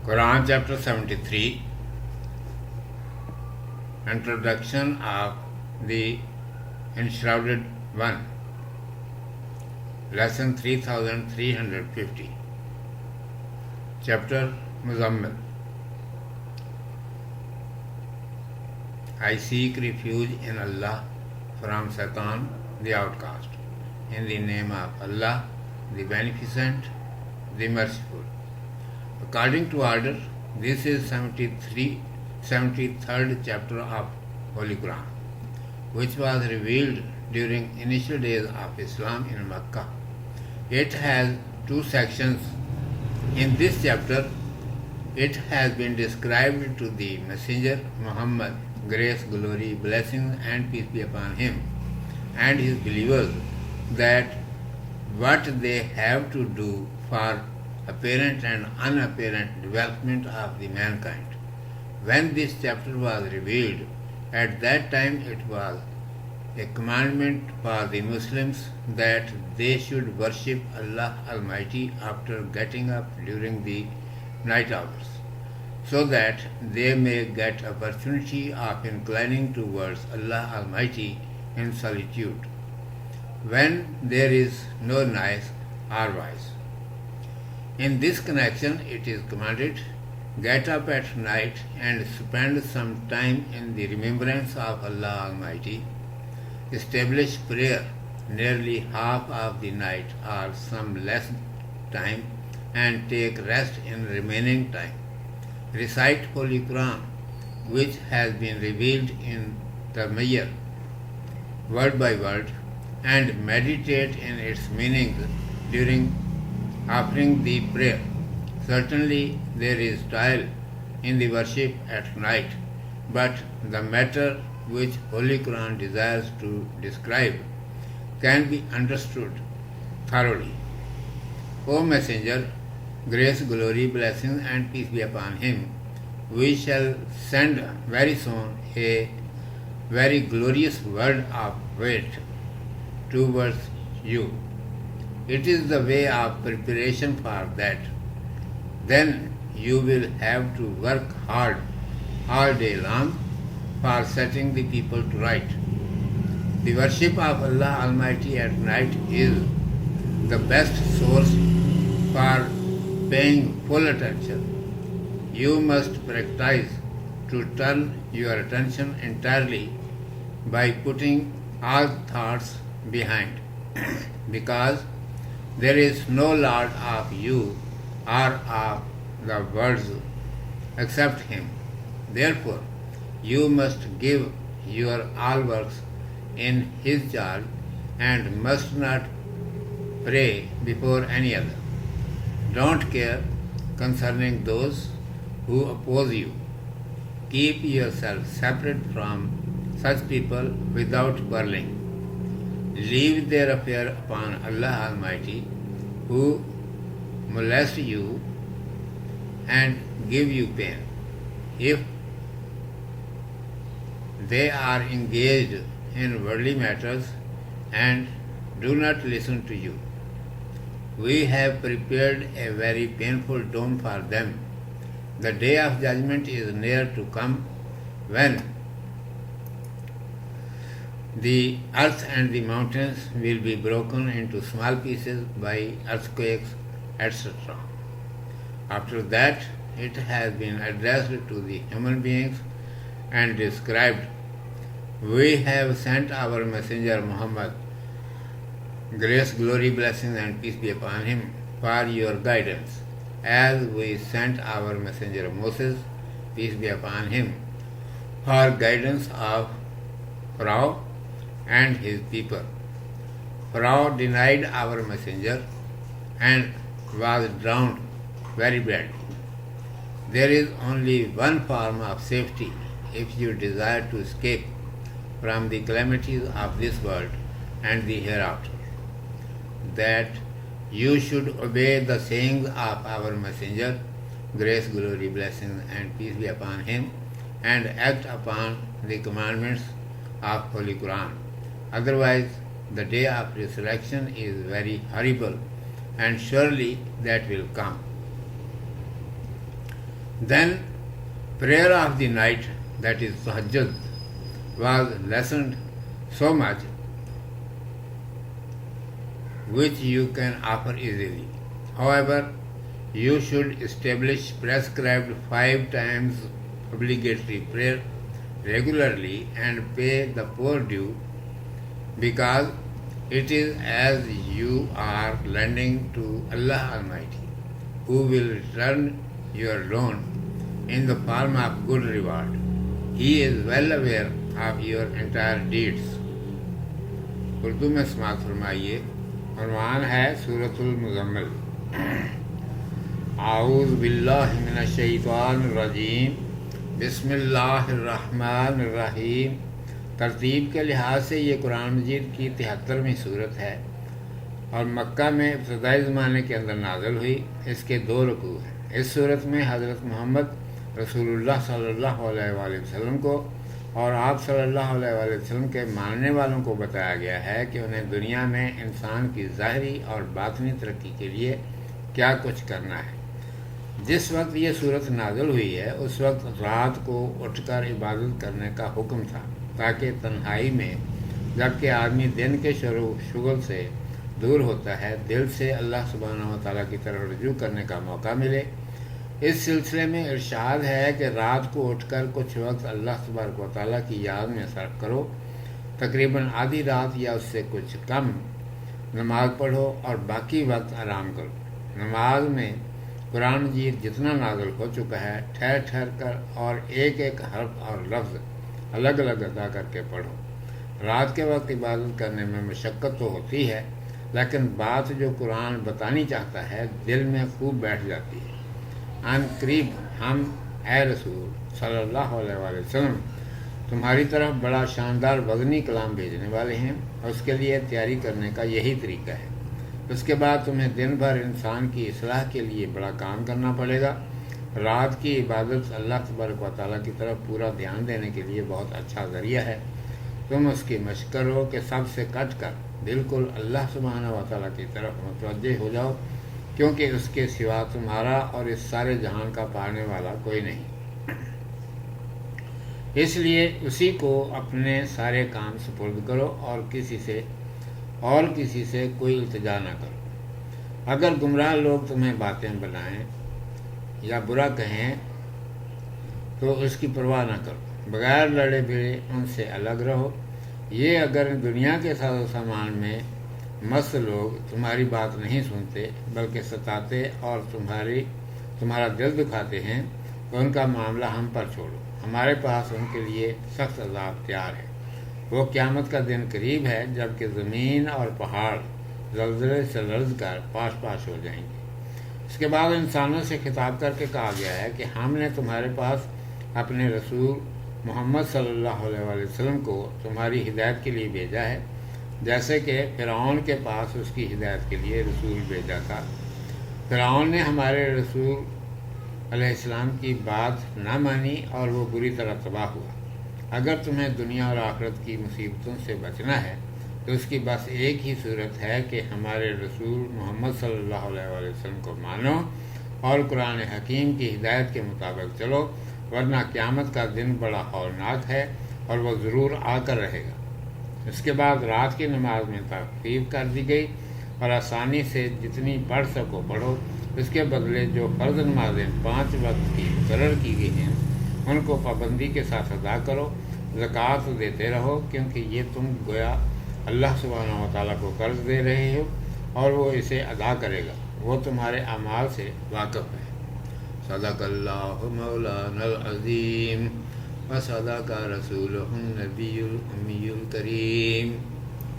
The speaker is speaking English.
Quran chapter 73, Introduction of the Enshrouded One, Lesson 3350, Chapter Muzammil. I seek refuge in Allah from Satan, the outcast. In the name of Allah, the Beneficent, the Merciful. According to order, this is 73rd chapter of Holy Quran, which was revealed during initial days of Islam in Mecca. It has two sections. In this chapter, it has been described to the Messenger Muhammad, grace, glory, blessings and peace be upon him, and his believers, that what they have to do for apparent and unapparent development of the mankind. When this chapter was revealed, at that time it was a commandment for the Muslims that they should worship Allah Almighty after getting up during the night hours, so that they may get opportunity of inclining towards Allah Almighty in solitude, when there is no noise or voice. In this connection, it is commanded, get up at night and spend some time in the remembrance of Allah Almighty. Establish prayer nearly half of the night or some less time, and take rest in remaining time. Recite Holy Quran, which has been revealed in Tarmiyah, word by word, and meditate in its meanings during offering the prayer. Certainly there is toil in the worship at night, but the matter which Holy Quran desires to describe can be understood thoroughly. O Messenger, grace, glory, blessings and peace be upon him, we shall send very soon a very glorious word of weight towards you. It is the way of preparation for that. Then you will have to work hard all day long for setting the people to right. The worship of Allah Almighty at night is the best source for paying full attention. You must practice to turn your attention entirely by putting all thoughts behind, because there is no Lord of you or of the words except Him. Therefore, you must give your all works in His charge and must not pray before any other. Don't care concerning those who oppose you. Keep yourself separate from such people without quarreling. Leave their affair upon Allah Almighty, who molest you and give you pain, if they are engaged in worldly matters and do not listen to you. We have prepared a very painful doom for them. The day of judgment is near to come, when the earth and the mountains will be broken into small pieces by earthquakes, etc. After that, it has been addressed to the human beings and described, we have sent our messenger Muhammad, grace, glory, blessings and peace be upon him, for your guidance, as we sent our messenger Moses, peace be upon him, for guidance of Pharaoh and his people. Pharaoh denied our messenger and was drowned very badly. There is only one form of safety if you desire to escape from the calamities of this world and the hereafter, that you should obey the sayings of our messenger, grace, glory, blessings and peace be upon him, and act upon the commandments of Holy Quran. Otherwise, the day of resurrection is very horrible, and surely that will come. Then prayer of the night, that is tahajjud, was lessened so much which you can offer easily. However, you should establish prescribed 5 times obligatory prayer regularly and pay the poor due, because it is as you are lending to Allah Almighty, who will return your loan in the form of good reward. He is well aware of your entire deeds. Urdu میں سماعت فرمائیے. عنوان ہے سورۃ المزمل. اعوذ باللہ من الشیطان الرجیم. بسم اللہ الرحمن الرحیم. ترتیب کے لحاظ سے یہ قرآن مجید کی 73ویں صورت ہے اور مکہ میں ابتدائی زمانے کے اندر نازل ہوئی. اس کے 2 رکوع ہیں. اس صورت میں حضرت محمد رسول اللہ صلی اللہ علیہ وآلہ وسلم کو اور آپ صلی اللہ علیہ وآلہ وسلم کے ماننے والوں کو بتایا گیا ہے کہ انہیں دنیا میں انسان کی ظاہری اور باطنی ترقی کے لیے کیا کچھ کرنا ہے. جس وقت یہ صورت نازل ہوئی ہے اس وقت رات کو اٹھ کر عبادت کرنے کا حکم تھا، تاکہ تنہائی میں جبکہ آدمی دن کے شغل سے دور ہوتا ہے دل سے اللہ سبحانہ و تعالیٰ کی طرف رجوع کرنے کا موقع ملے. اس سلسلے میں ارشاد ہے کہ رات کو اٹھ کر کچھ وقت اللہ تبارک و تعالیٰ کی یاد میں صرف کرو. تقریباً آدھی رات یا اس سے کچھ کم نماز پڑھو اور باقی وقت آرام کرو. نماز میں قرآن مجید جتنا نازل ہو چکا ہے ٹھہر ٹھہر کر اور ایک ایک حرف اور لفظ الگ الگ ادا کر کے پڑھو. رات کے وقت عبادت کرنے میں مشقت تو ہوتی ہے، لیکن بات جو قرآن بتانی چاہتا ہے دل میں خوب بیٹھ جاتی ہے. عن قریب ہم اے رسول صلی اللہ علیہ وآلہ وسلم تمہاری طرف بڑا شاندار وزنی کلام بھیجنے والے ہیں، اور اس کے لیے تیاری کرنے کا یہی طریقہ ہے. اس کے بعد تمہیں دن بھر انسان کی اصلاح کے لیے بڑا کام کرنا پڑے گا. رات کی عبادت اللہ تبارک و تعالیٰ کی طرف پورا دھیان دینے کے لیے بہت اچھا ذریعہ ہے. تم اس کی مشق کرو کہ سب سے کٹ کر بالکل اللہ سبحانہ و تعالیٰ کی طرف متوجہ ہو جاؤ، کیونکہ اس کے سوا تمہارا اور اس سارے جہان کا پانے والا کوئی نہیں. اس لیے اسی کو اپنے سارے کام سپرد کرو اور کسی سے کوئی التجا نہ کرو. اگر گمراہ لوگ تمہیں باتیں بنائیں یا برا کہیں تو اس کی پرواہ نہ کرو. بغیر لڑے بھیڑے ان سے الگ رہو. یہ اگر دنیا کے ساز و سامان میں مست لوگ تمہاری بات نہیں سنتے بلکہ ستاتے اور تمہارا دل دکھاتے ہیں تو ان کا معاملہ ہم پر چھوڑو. ہمارے پاس ان کے لیے سخت عذاب تیار ہے. وہ قیامت کا دن قریب ہے جبکہ زمین اور پہاڑ زلزلے سے لرز کر پاش پاش ہو جائیں گے. اس کے بعد انسانوں سے خطاب کر کے کہا گیا ہے کہ ہم نے تمہارے پاس اپنے رسول محمد صلی اللہ علیہ وآلہ وسلم کو تمہاری ہدایت کے لیے بھیجا ہے، جیسے کہ فرعون کے پاس اس کی ہدایت کے لیے رسول بھیجا تھا. فرعون نے ہمارے رسول علیہ السلام کی بات نہ مانی اور وہ بری طرح تباہ ہوا. اگر تمہیں دنیا اور آخرت کی مصیبتوں سے بچنا ہے تو اس کی بس ایک ہی صورت ہے کہ ہمارے رسول محمد صلی اللہ علیہ وآلہ وسلم کو مانو اور قرآن حکیم کی ہدایت کے مطابق چلو، ورنہ قیامت کا دن بڑا ہولناک ہے اور وہ ضرور آ کر رہے گا. اس کے بعد رات کی نماز میں تخفیف کر دی گئی اور آسانی سے جتنی پڑھ سکو پڑھو. اس کے بدلے جو فرض نمازیں 5 وقت کی مقرر کی گئی ہیں ان کو پابندی کے ساتھ ادا کرو. زکوٰۃ دیتے رہو، کیونکہ یہ تم گویا اللہ سبحانہ و تعالیٰ کو قرض دے رہے ہو اور وہ اسے ادا کرے گا. وہ تمہارے اعمال سے واقف ہے. صدق اللہ مولانا العظیم و صدق رسولہ النبی الامی الکریم.